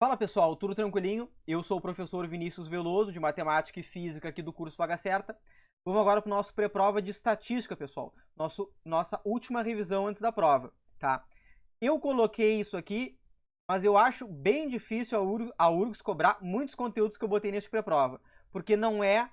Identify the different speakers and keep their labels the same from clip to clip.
Speaker 1: Fala pessoal, tudo tranquilinho? Eu sou o professor Vinícius Veloso, de Matemática e Física aqui do curso Vaga Certa. Vamos agora para o nosso pré-prova de Estatística, pessoal. Nossa última revisão antes da prova, tá? Eu coloquei isso aqui, mas eu acho bem difícil a URGS cobrar muitos conteúdos que eu botei neste pré-prova, porque não é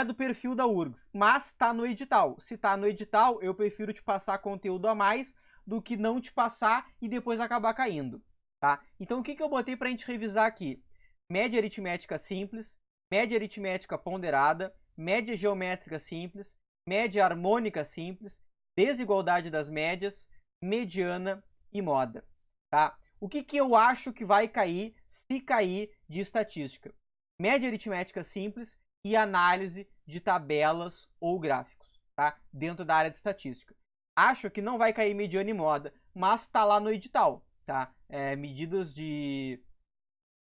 Speaker 1: do perfil da URGS, mas está no edital. Se está no edital, eu prefiro te passar conteúdo a mais do que não te passar e depois acabar caindo. Tá? Então, o que eu botei para a gente revisar aqui? Média aritmética simples, média aritmética ponderada, média geométrica simples, média harmônica simples, desigualdade das médias, mediana e moda. Tá? O que eu acho que vai cair, se cair, de estatística? Média aritmética simples e análise de tabelas ou gráficos, tá? Dentro da área de estatística. Acho que não vai cair mediana e moda, mas está lá no edital. Tá? Medidas de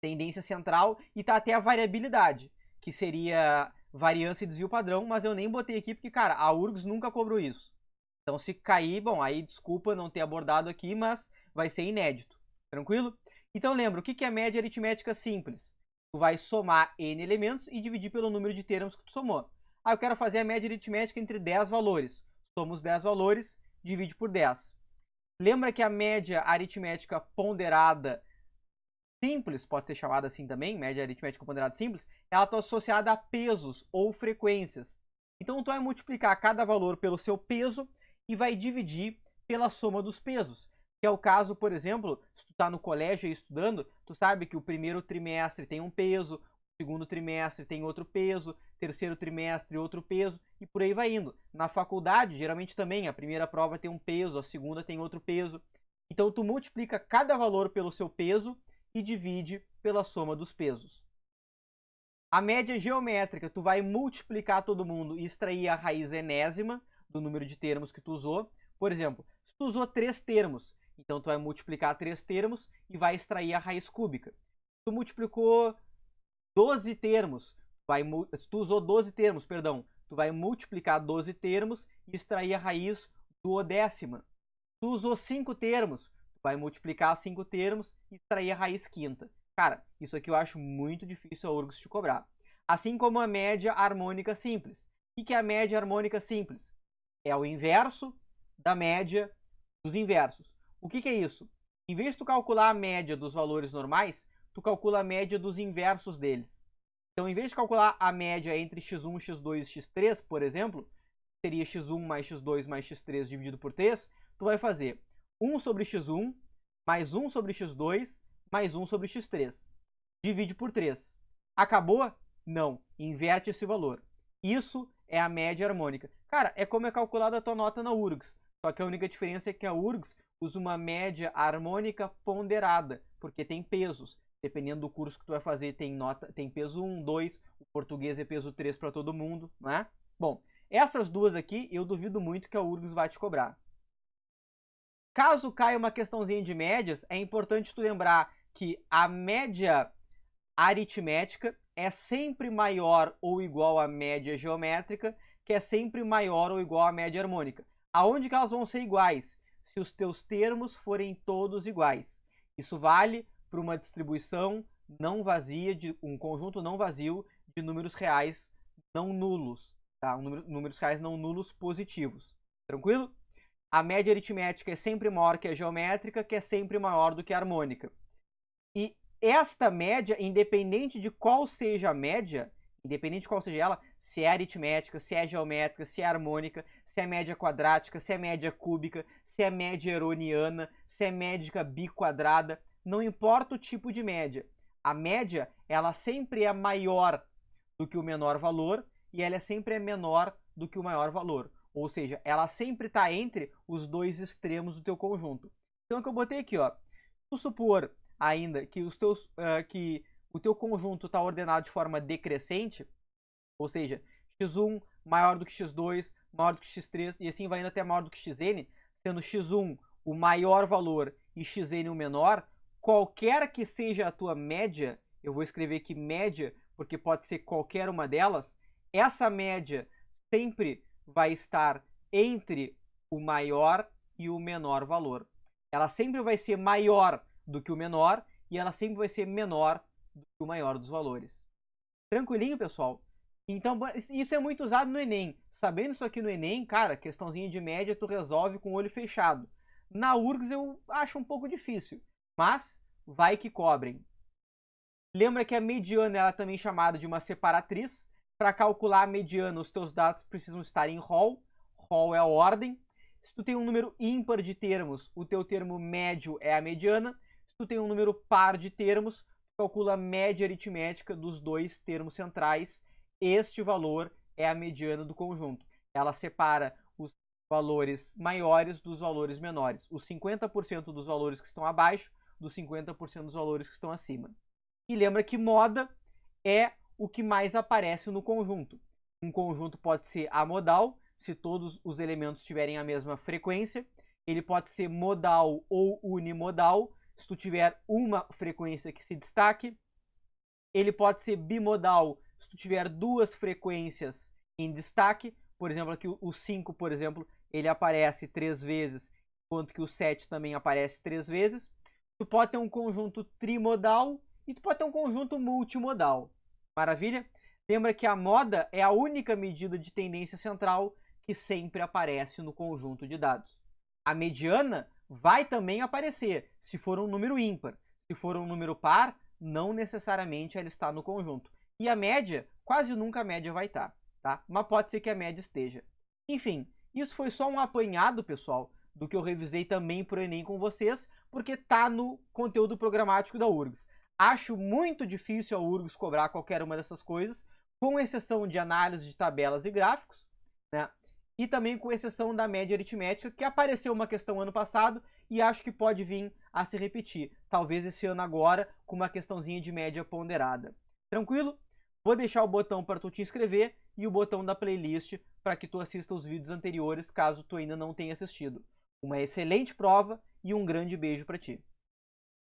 Speaker 1: tendência central e tá até a variabilidade, que seria variância e desvio padrão, mas eu nem botei aqui porque, cara, a URGS nunca cobrou isso. Então, se cair, bom, aí desculpa não ter abordado aqui, mas vai ser inédito. Tranquilo? Então, lembra, o que é média aritmética simples? Tu vai somar n elementos e dividir pelo número de termos que tu somou. Eu quero fazer a média aritmética entre 10 valores. Soma os 10 valores, divide por 10. Lembra que a média aritmética ponderada simples, pode ser chamada assim também, média aritmética ponderada simples, ela está associada a pesos ou frequências. Então, tu vai multiplicar cada valor pelo seu peso e vai dividir pela soma dos pesos. Que é o caso, por exemplo, se tu está no colégio estudando, tu sabe que o primeiro trimestre tem um peso, o segundo trimestre tem outro peso, terceiro trimestre outro peso, e por aí vai indo. Na faculdade, geralmente também, a primeira prova tem um peso, a segunda tem outro peso. Então, tu multiplica cada valor pelo seu peso e divide pela soma dos pesos. A média geométrica, tu vai multiplicar todo mundo e extrair a raiz enésima do número de termos que tu usou. Por exemplo, se tu usou 3 termos, então tu vai multiplicar 3 termos e vai extrair a raiz cúbica. Se tu multiplicou 12 termos, se tu usou 12 termos, perdão, tu vai multiplicar 12 termos e extrair a raiz duodécima. Se tu usou 5 termos, tu vai multiplicar 5 termos e extrair a raiz quinta. Cara, isso aqui eu acho muito difícil a URGS te cobrar. Assim como a média harmônica simples. O que é a média harmônica simples? É o inverso da média dos inversos. O que é isso? Em vez de tu calcular a média dos valores normais, tu calcula a média dos inversos deles. Então, em vez de calcular a média entre x1, x2 e x3, por exemplo, seria x1 mais x2 mais x3 dividido por 3, tu vai fazer 1 sobre x1 mais 1 sobre x2 mais 1 sobre x3. Divide por 3. Acabou? Não. Inverte esse valor. Isso é a média harmônica. Cara, é como é calculada a tua nota na URGS. Só que a única diferença é que a URGS usa uma média harmônica ponderada, porque tem pesos. Dependendo do curso que tu vai fazer, tem peso 1, 2, o português é peso 3 para todo mundo, né? Bom, essas duas aqui eu duvido muito que a URGS vai te cobrar. Caso caia uma questãozinha de médias, é importante tu lembrar que a média aritmética é sempre maior ou igual à média geométrica, que é sempre maior ou igual à média harmônica. Aonde que elas vão ser iguais? Se os teus termos forem todos iguais. Isso vale para uma distribuição não vazia, de um conjunto não vazio de números reais não nulos, tá? Números reais não nulos positivos. Tranquilo? A média aritmética é sempre maior que a geométrica, que é sempre maior do que a harmônica. E esta média, independente de qual seja a média, independente de qual seja ela, se é aritmética, se é geométrica, se é harmônica, se é média quadrática, se é média cúbica, se é média heroniana, se é média biquadrada, não importa o tipo de média. A média, ela sempre é maior do que o menor valor e ela sempre é menor do que o maior valor. Ou seja, ela sempre está entre os dois extremos do teu conjunto. Então, é o que eu botei aqui, ó. Se supor ainda que o teu conjunto está ordenado de forma decrescente, ou seja, x1 maior do que x2, maior do que x3 e assim vai indo até maior do que xn, sendo x1 o maior valor e xn o menor, qualquer que seja a tua média, eu vou escrever aqui média porque pode ser qualquer uma delas, essa média sempre vai estar entre o maior e o menor valor. Ela sempre vai ser maior do que o menor e ela sempre vai ser menor do que o maior dos valores. Tranquilinho, pessoal? Então, isso é muito usado no Enem. Sabendo isso aqui no Enem, cara, questãozinha de média tu resolve com o olho fechado. Na URGS eu acho um pouco difícil, mas vai que cobrem. Lembra que a mediana ela é também chamada de uma separatriz. Para calcular a mediana, os teus dados precisam estar em ROL. ROL é a ordem. Se tu tem um número ímpar de termos, o teu termo médio é a mediana. Se tu tem um número par de termos, tu calcula a média aritmética dos dois termos centrais. Este valor é a mediana do conjunto. Ela separa os valores maiores dos valores menores. Os 50% dos valores que estão abaixo dos 50% dos valores que estão acima. E lembra que moda é o que mais aparece no conjunto. Um conjunto pode ser amodal, se todos os elementos tiverem a mesma frequência. Ele pode ser modal ou unimodal, se tu tiver uma frequência que se destaque. Ele pode ser bimodal, se tu tiver duas frequências em destaque. Por exemplo, aqui o 5, por exemplo, ele aparece 3 vezes, enquanto que o 7 também aparece 3 vezes. Tu pode ter um conjunto trimodal e tu pode ter um conjunto multimodal. Maravilha? Lembra que a moda é a única medida de tendência central que sempre aparece no conjunto de dados. A mediana vai também aparecer se for um número ímpar. Se for um número par, não necessariamente ela está no conjunto. E a média, quase nunca a média vai estar, tá? Mas pode ser que a média esteja. Enfim, isso foi só um apanhado, pessoal, do que eu revisei também para o Enem com vocês, porque tá no conteúdo programático da URGS. Acho muito difícil a URGS cobrar qualquer uma dessas coisas, com exceção de análise de tabelas e gráficos, né? E também com exceção da média aritmética, que apareceu uma questão ano passado e acho que pode vir a se repetir. Talvez esse ano agora, com uma questãozinha de média ponderada. Tranquilo? Vou deixar o botão para tu te inscrever e o botão da playlist para que tu assista os vídeos anteriores, caso tu ainda não tenha assistido. Uma excelente prova e um grande beijo para ti.